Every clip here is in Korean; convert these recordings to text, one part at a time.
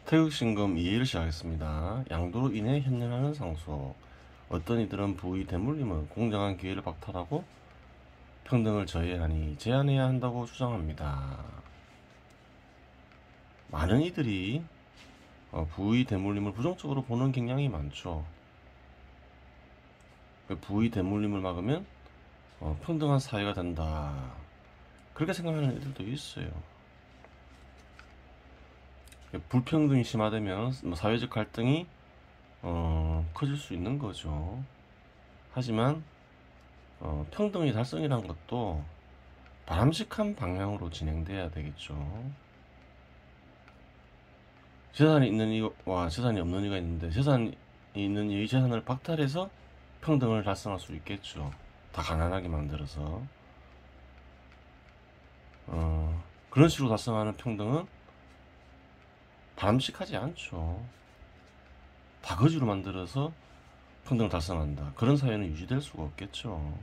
태극신금 2일 시작하겠습니다. 양도로 인해 현련하는 상속. 어떤 이들은 부의 대물림은 공정한 기회를 박탈하고 평등을 저해하니 제한해야 한다고 주장합니다. 많은 이들이 부의 대물림을 부정적으로 보는 경향이 많죠. 부의 대물림을 막으면 평등한 사회가 된다, 그렇게 생각하는 이들도 있어요. 불평등이 심화되면 사회적 갈등이 커질 수 있는 거죠. 하지만 평등의 달성이란 것도 바람직한 방향으로 진행돼야 되겠죠. 재산이 있는 이와 재산이 없는 이가 있는데, 재산이 있는 이의 재산을 박탈해서 평등을 달성할 수 있겠죠. 다 가난하게 만들어서. 그런 식으로 달성하는 평등은 바람직하지 않죠. 다 거지로 만들어서 평등을 달성한다, 그런 사회는 유지될 수가 없겠죠.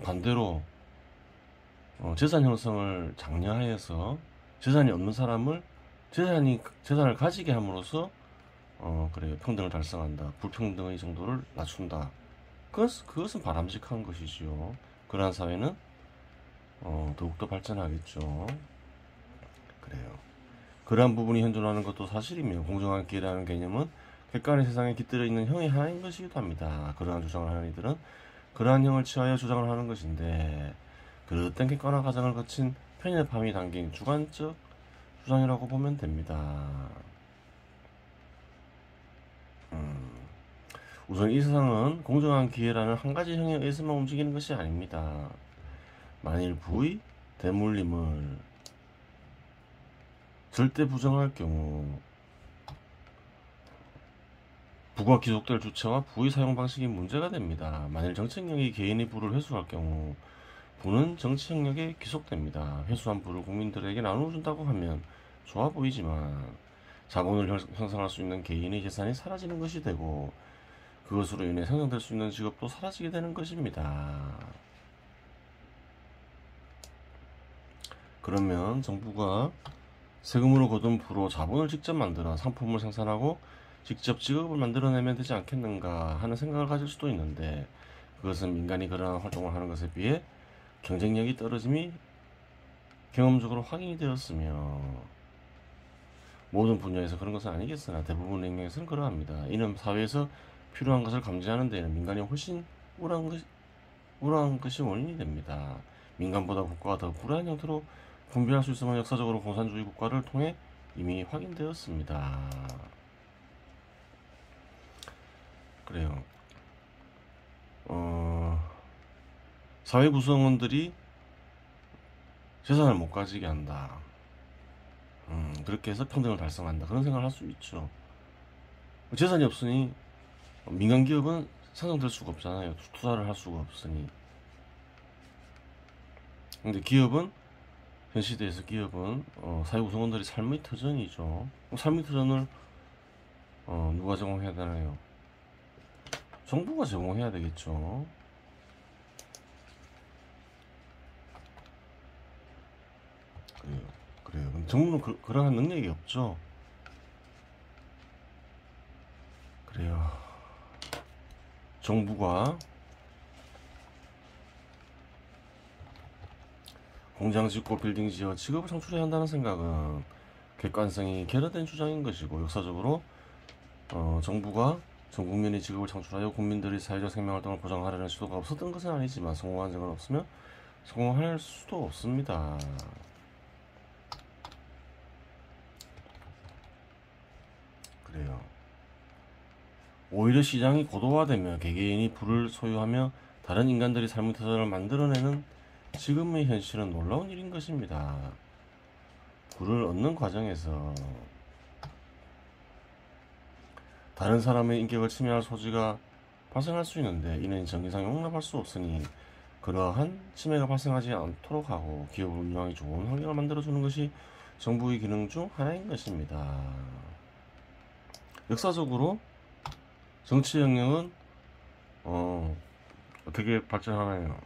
반대로 재산 형성을 장려하여서 재산이 없는 사람을 재산을 가지게 함으로써 그래요, 평등을 달성한다, 불평등의 정도를 낮춘다, 그것은 바람직한 것이지요. 그러한 사회는 더욱더 발전하겠죠. 그래요. 그러한 부분이 현존하는 것도 사실이며, 공정한 기회라는 개념은 객관의 세상에 깃들어 있는 형의 하나인 것이기도 합니다. 그러한 주장을 하는 이들은 그러한 형을 취하여 주장을 하는 것인데, 그릇된 객관화 과정을 거친 편협함이 담긴 주관적 주장이라고 보면 됩니다. 우선 이 세상은 공정한 기회라는 한 가지 형에 의해서만 움직이는 것이 아닙니다. 만일 부의 대물림을 절대 부정할 경우 부가 귀속될 주체와 부의 사용 방식이 문제가 됩니다. 만일 정치력이 개인의 부를 회수할 경우 부는 정치 영역에 귀속됩니다. 회수한 부를 국민들에게 나눠준다고 하면 좋아 보이지만 자본을 형성할 수 있는 개인의 재산이 사라지는 것이 되고, 그것으로 인해 생성될 수 있는 직업도 사라지게 되는 것입니다. 그러면 정부가 세금으로 거둔 부로 자본을 직접 만들어 상품을 생산하고 직접 직업을 만들어내면 되지 않겠는가 하는 생각을 가질 수도 있는데, 그것은 민간이 그러한 활동을 하는 것에 비해 경쟁력이 떨어짐이 경험적으로 확인이 되었으며, 모든 분야에서 그런 것은 아니겠으나 대부분의 영역에서는 그러합니다. 이는 사회에서 필요한 것을 감지하는 데에는 민간이 훨씬 우월한 것이 원인이 됩니다. 민간보다 국가가 더 불안한 형태로 분배할 수 있으면 역사적으로 공산주의 국가를 통해 이미 확인되었습니다. 그래요. 사회 구성원들이 재산을 못 가지게 한다, 그렇게 해서 평등을 달성한다, 그런 생각을 할 수 있죠. 재산이 없으니 민간 기업은 생성될 수가 없잖아요. 투자를 할 수가 없으니. 근데 기업은, 현 시대에서 기업은 사회 구성원들이 삶의 터전이죠. 삶의 터전을 누가 제공해야 되나요? 정부가 제공해야 되겠죠. 그래요. 근데 정부는 그러한 능력이 없죠. 그래요. 정부가 공장 짓고 빌딩 지어 직업을 창출해야 한다는 생각은 객관성이 결여된 주장인 것이고, 역사적으로 정부가 전 국민의 직업을 창출하여 국민들의 사회적 생명활동을 보장하려는 시도가 없었던 것은 아니지만, 성공한 적은 없으며 성공할 수도 없습니다. 그래요. 오히려 시장이 고도화되며 개개인이 부를 소유하며 다른 인간들이 삶의 터전을 만들어내는 지금의 현실은 놀라운 일인 것입니다. 부를 얻는 과정에서 다른 사람의 인격을 침해할 소지가 발생할 수 있는데, 이는 정의상 용납할 수 없으니 그러한 침해가 발생하지 않도록 하고 기업을 운영하기 좋은 환경을 만들어주는 것이 정부의 기능 중 하나인 것입니다. 역사적으로 정치 영역은 어떻게 발전하나요?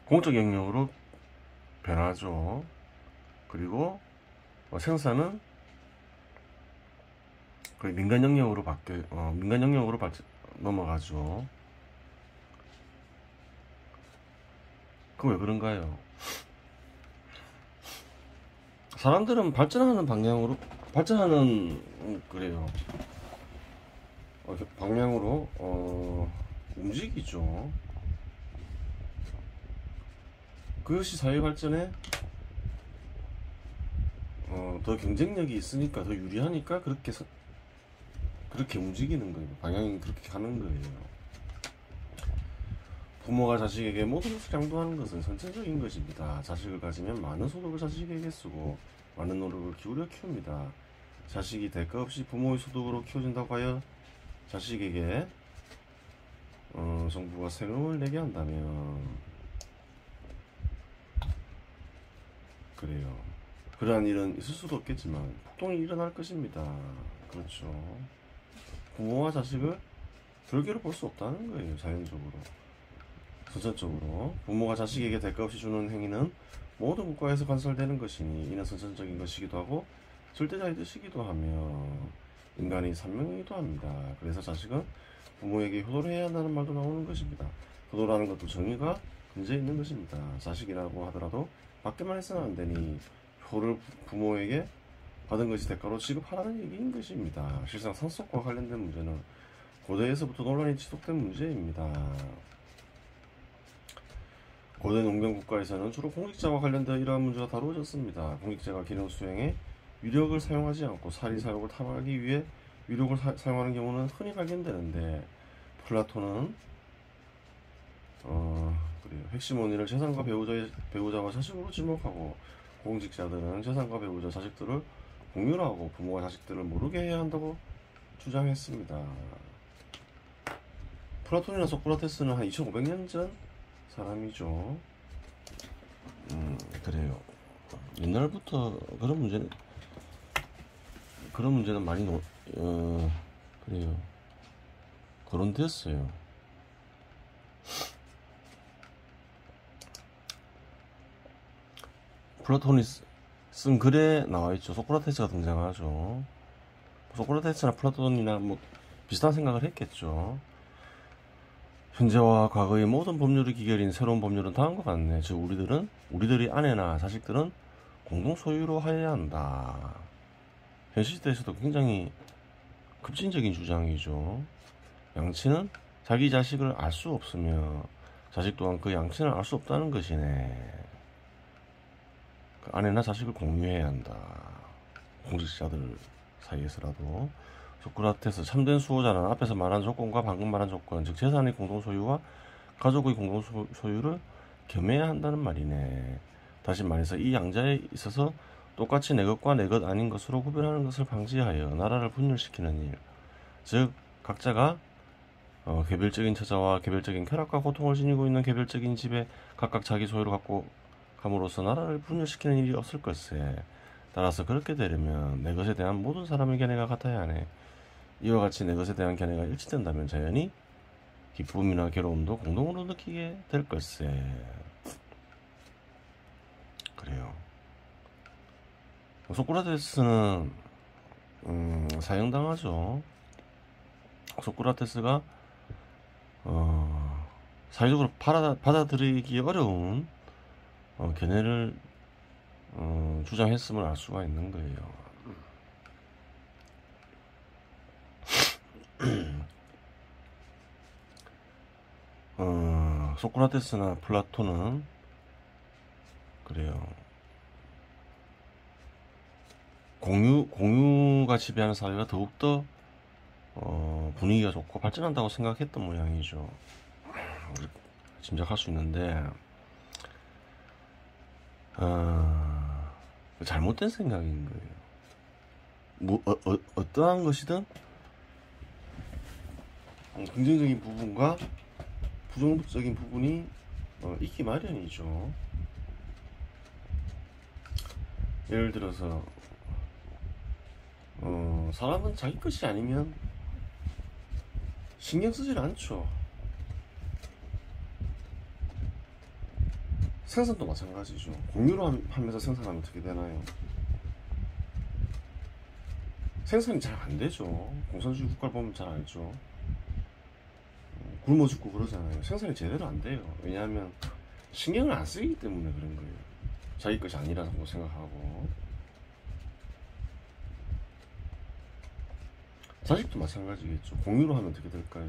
공적 영역으로 변하죠. 그리고 생산은 거의 민간 영역으로 민간 영역으로 넘어가죠. 그럼 왜 그런가요? 사람들은 발전하는 방향으로 그래요. 방향으로 움직이죠. 그것이 사회 발전에 더 경쟁력이 있으니까, 더 유리하니까 그렇게 움직이는 거예요. 방향이 그렇게 가는 거예요. 부모가 자식에게 모든 것을 양도하는 것은 선천적인 것입니다. 자식을 가지면 많은 소득을 자식에게 쓰고 많은 노력을 기울여 키웁니다. 자식이 대가 없이 부모의 소득으로 키워진다고 하여 자식에게 정부가 세금을 내게 한다면 그래요. 그러한 일은 있을 수도 없겠지만 폭동이 일어날 것입니다. 그렇죠. 부모와 자식을 별개로 볼 수 없다는 거예요. 자연적으로, 선천적으로. 부모가 자식에게 대가 없이 주는 행위는 모든 국가에서 관설되는 것이니 이는 선천적인 것이기도 하고 절대자의 뜻이기도 하며 인간의 산명이기도 합니다. 그래서 자식은 부모에게 효도를 해야 한다는 말도 나오는 것입니다. 효도라는 것도 정의가 근저에 있는 것입니다. 자식이라고 하더라도 받기만 해서는 안 되니 효를 부모에게 받은 것이 대가로 지급하라는 얘기인 것입니다. 실상 상속과 관련된 문제는 고대에서부터 논란이 지속된 문제입니다. 고대 농경 국가에서는 주로 공직자와 관련되어 이러한 문제가 다루어졌습니다. 공직자가 기능 수행에 위력을 사용하지 않고 사리사욕을 탐하기 위해 위력을 사용하는 경우는 흔히 발견되는데, 플라톤은 그래요. 핵심 원인을 재산과 배우자와 자식으로 지목하고 공직자들은 재산과 배우자, 자식들을 공유를 하고 부모와 자식들을 모르게 해야 한다고 주장했습니다. 플라톤이나 소크라테스는 한 2500년 전 사람이죠. 그래요. 옛날부터 그런 문제는 많이 그래요. 거론됐어요. 플라톤이 쓴 글에 나와있죠. 소크라테스가 등장하죠. 소크라테스나 플라톤이나 뭐 비슷한 생각을 했겠죠. 현재와 과거의 모든 법률의 기결인 새로운 법률은 다음과 같네. 즉 우리들의 아내나 자식들은 공동 소유로 하여야 한다. 현 시대에서도 굉장히 급진적인 주장이죠. 양치는 자기 자식을 알 수 없으며 자식 또한 그 양치는 알 수 없다는 것이네. 그 아내나 자식을 공유해야 한다. 공직자들 사이에서라도. 소크라테스 참된 수호자는 앞에서 말한 조건과 방금 말한 조건, 즉 재산의 공동소유와 가족의 공동소유를 겸해야 한다는 말이네. 다시 말해서 이 양자에 있어서 똑같이 내 것과 내 것 아닌 것으로 구별하는 것을 방지하여 나라를 분열시키는 일, 즉 각자가 개별적인 처자와 개별적인 쾌락과 고통을 지니고 있는 개별적인 집에 각각 자기 소유를 갖고 감으로써 나라를 분열시키는 일이 없을 것세. 따라서 그렇게 되려면 내 것에 대한 모든 사람의 견해가 같아야 하네. 이와 같이 내 것에 대한 견해가 일치된다면 자연히 기쁨이나 괴로움도 공동으로 느끼게 될 걸세. 그래요. 소크라테스는 사형당하죠. 소크라테스가 사회적으로 받아들이기 어려운 견해를 주장했음을 알 수가 있는 거예요. 소크라테스나 플라톤은 그래요. 공유가 지배하는 사회가 더욱더 분위기가 좋고 발전한다고 생각했던 모양이죠. 짐작할 수 있는데 잘못된 생각인 거예요. 어떠한 것이든 긍정적인 부분과 부정적인 부분이 있기 마련이죠. 예를 들어서 사람은 자기 것이 아니면 신경 쓰질 않죠. 생산도 마찬가지죠. 공유로 하면서 생산하면 어떻게 되나요? 생산이 잘 안 되죠. 공산주의 국가를 보면 잘 알죠. 굶어 죽고 그러잖아요. 생산이 제대로 안 돼요. 왜냐하면 신경을 안 쓰기 때문에 그런 거예요. 자기 것이 아니라고 생각하고. 자식도 마찬가지겠죠. 공유로 하면 어떻게 될까요?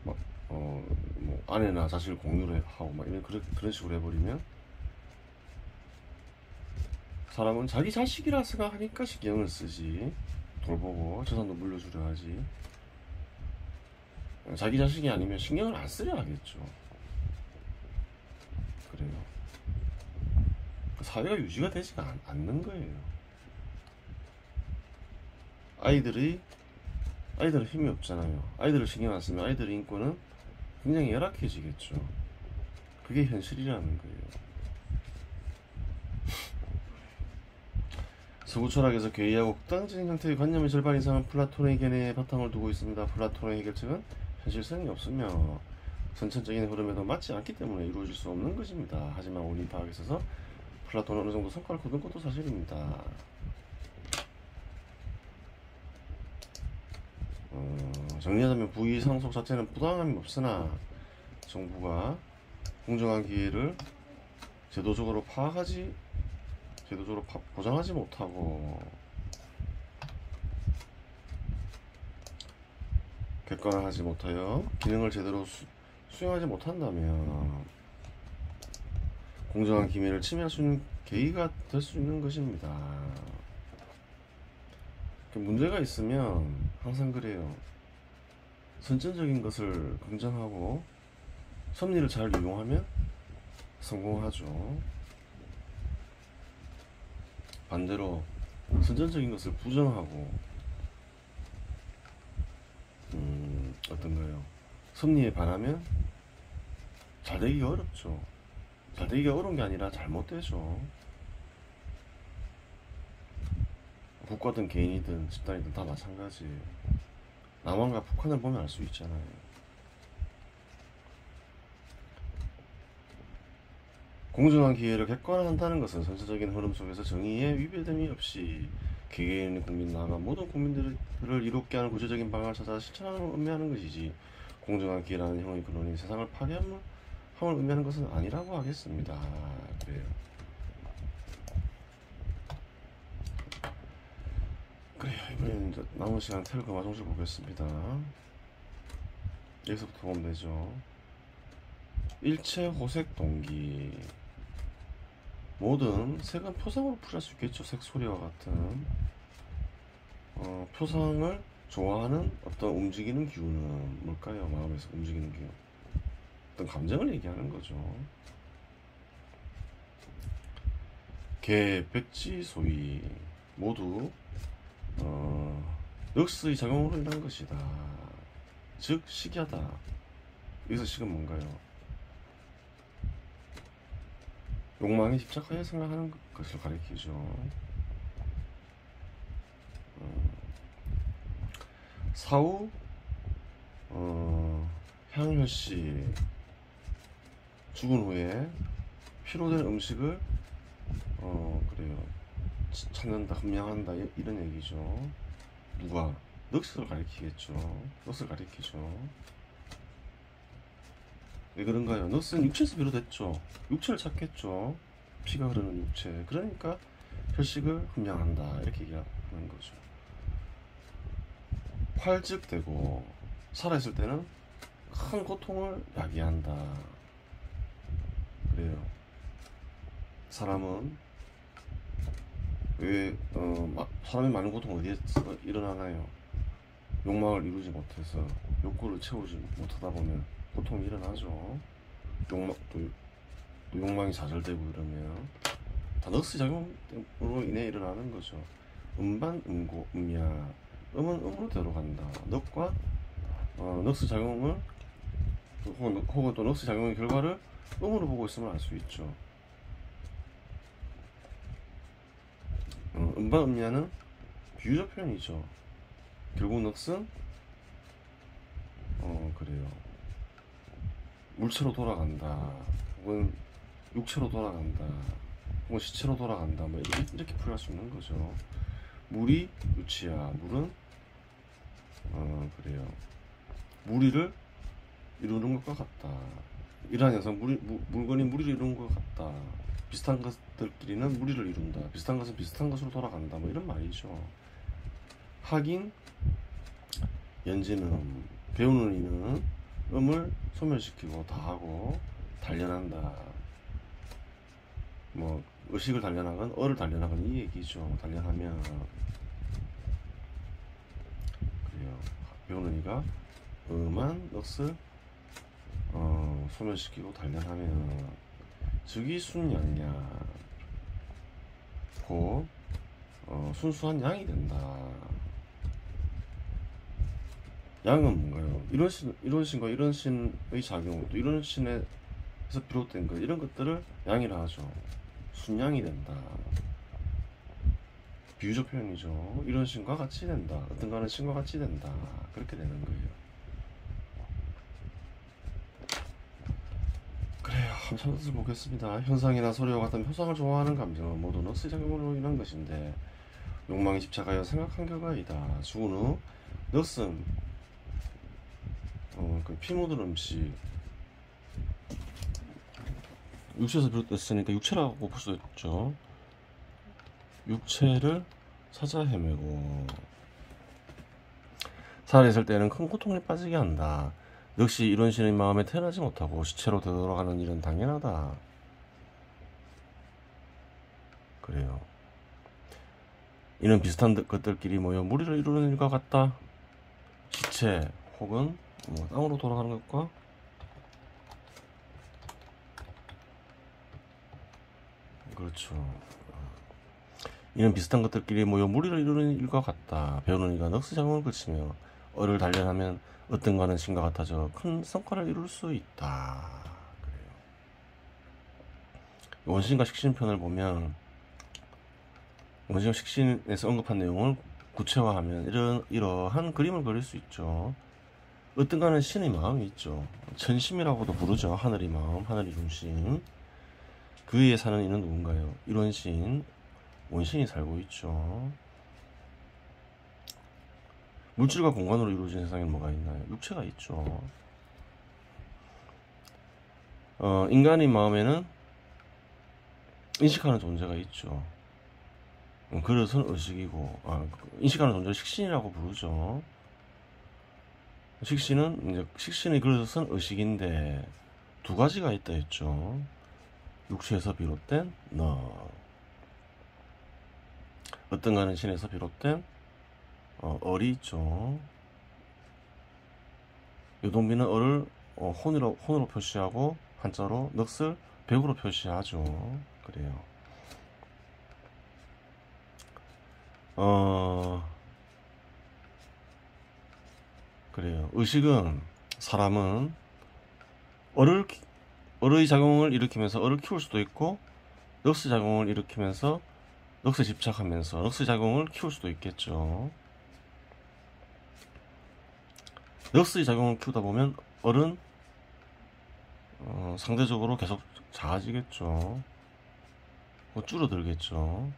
막, 뭐 아내나 자식을 공유로 하고 막 이런 그런 식으로 해버리면 사람은 자기 자식이라 생각하니까 신경을 쓰지. 돌보고 재산도 물려주려 하지. 자기 자식이 아니면 신경을 안 쓰려 하겠죠. 그래요. 사회가 유지가 되지가 않는 거예요. 아이들은 힘이 없잖아요. 아이들을 신경 안 쓰면 아이들의 인권은 굉장히 열악해지겠죠. 그게 현실이라는 거예요. 서구 철학에서 괴이하고 극단적인 형태의 관념의 절반 이상은 플라톤의 견해에 바탕을 두고 있습니다. 플라톤의 해결책은 현실성이 없으며 선천적인 흐름에도 맞지 않기 때문에 이루어질 수 없는 것입니다. 하지만 우리 과학에 있어서 플라톤은 어느 정도 성과를 거둔 것도 사실입니다. 정리하자면 부의 상속 자체는 부당함이 없으나 정부가 공정한 기회를 제도적으로 보장하지 못하고 객관화하지 못하여 기능을 제대로 수행하지 못한다면 공정한 기회를 침해할 수 있는 계기가 될 수 있는 것입니다. 문제가 있으면 항상 그래요. 선천적인 것을 긍정하고 섭리를 잘 이용하면 성공하죠. 반대로 선천적인 것을 부정하고 어떤가요? 섭리에 반하면 잘 되기가 어렵죠. 잘 되기가 어려운 게 아니라 잘못되죠. 국가든 개인이든 집단이든 다 마찬가지예요. 남한과 북한을 보면 알 수 있잖아요. 공정한 기회를 객관화한다는 것은 선천적인 흐름 속에서 정의에 위배됨이 없이 개개인 국민 나아가 모든 국민들을 이롭게 하는 구체적인 방안을 찾아 실천하는 의미하는 것이지, 공정한 기회라는 형의 근원이 세상을 파괴함을 의미하는 것은 아니라고 하겠습니다. 그래요. 이번에는 이제 남은 시간 텔그마 정식 보겠습니다. 여기서부터 보면 되죠. 일체 호색 동기. 모든 색은 표상으로 풀이할 수 있겠죠. 색소리와 같은 표상을 좋아하는 어떤 움직이는 기운은 뭘까요? 마음에서 움직이는 기운, 어떤 감정을 얘기하는 거죠. 개, 백지, 소위 모두 늑스의 작용으로 인한 것이다. 즉 식이하다. 여기서 식은 뭔가요? 욕망에 집착하여 생각하는 것을 가리키죠. 사후 향혈씨 죽은 후에 피로된 음식을 그래요, 찾는다, 흠양한다, 이런 얘기죠. 누가? 늑스를 가리키겠죠. 늑스를 가리키죠. 왜 그런가요? 늑스는 육체에서 비롯됐죠. 육체를 찾겠죠. 피가 흐르는 육체. 그러니까 혈식을 흠양한다, 이렇게 얘기하는 거죠. 활즉되고 살아있을 때는 큰 고통을 야기한다. 그래요. 사람은 왜 사람이 많은 고통 어디에서 일어나나요? 욕망을 이루지 못해서, 욕구를 채우지 못하다 보면 고통이 일어나죠. 또 욕망이 좌절되고 이러면 다 늑스 작용으로 인해 일어나는 거죠. 음반, 음고, 음야. 음은 음으로 들어간다. 늑과 늑스 작용을 혹은 또 늑스 작용의 결과를 음으로 보고 있으면 알 수 있죠. 음반, 음야는 비유적 표현이죠. 결국 늑스는 그래요, 물체로 돌아간다, 혹은 육체로 돌아간다. 뭐 시체로 돌아간다, 뭐 이렇게 풀이할 수 있는 거죠. 물이 유치야. 물은 그래요. 무리를 이루는 것과 같다. 이러한 현상, 물건이 무리를 이루는 것 같다. 비슷한 것들끼리는 무리를 이룬다. 비슷한 것은 비슷한 것으로 돌아간다. 뭐 이런 말이죠. 하긴 연지는, 배우는 이는 음을 소멸시키고 다하고 단련한다. 뭐 의식을 단련하건 어를 단련하건 이 얘기죠. 단련하면 그래요. 배우는 이가 음한 넋을 소멸시키고 단련하면 즉이 순양야, 곧 순수한 양이 된다. 양은 뭔가요? 이런 신과 이런 신의 작용, 또 이런 신에서 비롯된 것, 이런 것들을 양이라 하죠. 순양이 된다. 비유적 표현이죠. 이런 신과 같이 된다. 어떤가는 신과 같이 된다. 그렇게 되는 거예요. 그래요. 한참 뜻을 보겠습니다. 현상이나 소리와 같은 표상을 좋아하는 감정은 모두 넋의 작용으로 인한 것인데 욕망에 집착하여 생각한 결과이다. 죽은 후 넋은 그 피 묻은 음식, 육체에서 비롯됐으니까 육체라고 볼 수 있죠. 육체를 찾아 헤매고 살아있을 때는 큰 고통에 빠지게 한다. 역시 이런 신의 마음에 태어나지 못하고 시체로 되돌아가는 일은 당연하다. 그래요. 이는 비슷한 것들끼리 모여 무리를 이루는 일과 같다. 시체 혹은 뭐 땅으로 돌아가는 것과 그렇죠. 이는 비슷한 것들끼리 모여 무리를 이루는 일과 같다. 배우는 이가 넋의 작용을 거치며 어를 단련하면 어떤가는 신과 같아져 큰 성과를 이룰 수 있다. 그래요. 원신과 식신 편을 보면 원신과 식신에서 언급한 내용을 구체화하면 이러한 그림을 그릴 수 있죠. 어떤가는 신의 마음이 있죠. 천심이라고도 부르죠. 하늘의 마음, 하늘 이룬신. 그 위에 사는 이는 누군가요? 이런 신, 원신이 살고 있죠. 물질과 공간으로 이루어진 세상에 뭐가 있나요? 육체가 있죠. 인간의 마음에는 인식하는 존재가 있죠. 그것은 의식이고, 인식하는 존재를 식신이라고 부르죠. 식신의 그릇은 의식인데 두 가지가 있다 했죠. 육체에서 비롯된 어떤가는 신에서 비롯된 얼이 있죠. 요동비는 얼을 혼으로 표시하고 한자로 넋을 백으로 표시하죠. 그래요. 그래요. 의식은, 사람은 얼의 작용을 일으키면서 얼을 키울 수도 있고 넋의 작용을 일으키면서 넋에 집착하면서 넋의 작용을 키울 수도 있겠죠. 넋의 작용을 키우다 보면 얼은 상대적으로 계속 작아지겠죠. 줄어들겠죠.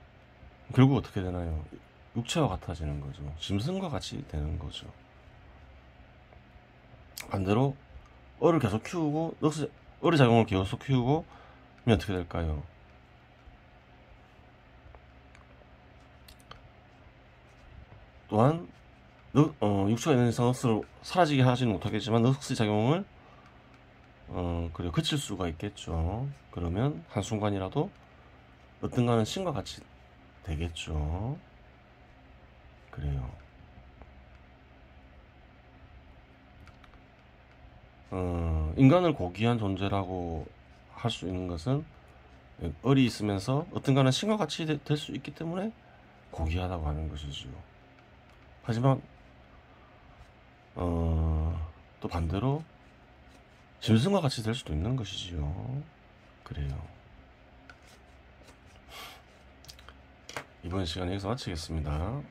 결국 어떻게 되나요? 육체와 같아지는 거죠. 짐승과 같이 되는 거죠. 반대로 얼을 계속 키우고 얼의 작용을 계속 키우고 하면 어떻게 될까요? 또한 육체가 있는 이상 넋을 사라지게 하지는 못하겠지만 넋의 작용을 그리고 그칠 수가 있겠죠. 그러면 한순간이라도 어떤가는 신과 같이 되겠죠. 그래요. 인간을 고귀한 존재라고 할 수 있는 것은 얼이 있으면서 어떤가는 신과 같이 될 수 있기 때문에 고귀하다고 하는 것이죠. 하지만 또 반대로 짐승과 같이 될 수도 있는 것이지요. 그래요. 이번 시간 여기서 마치겠습니다.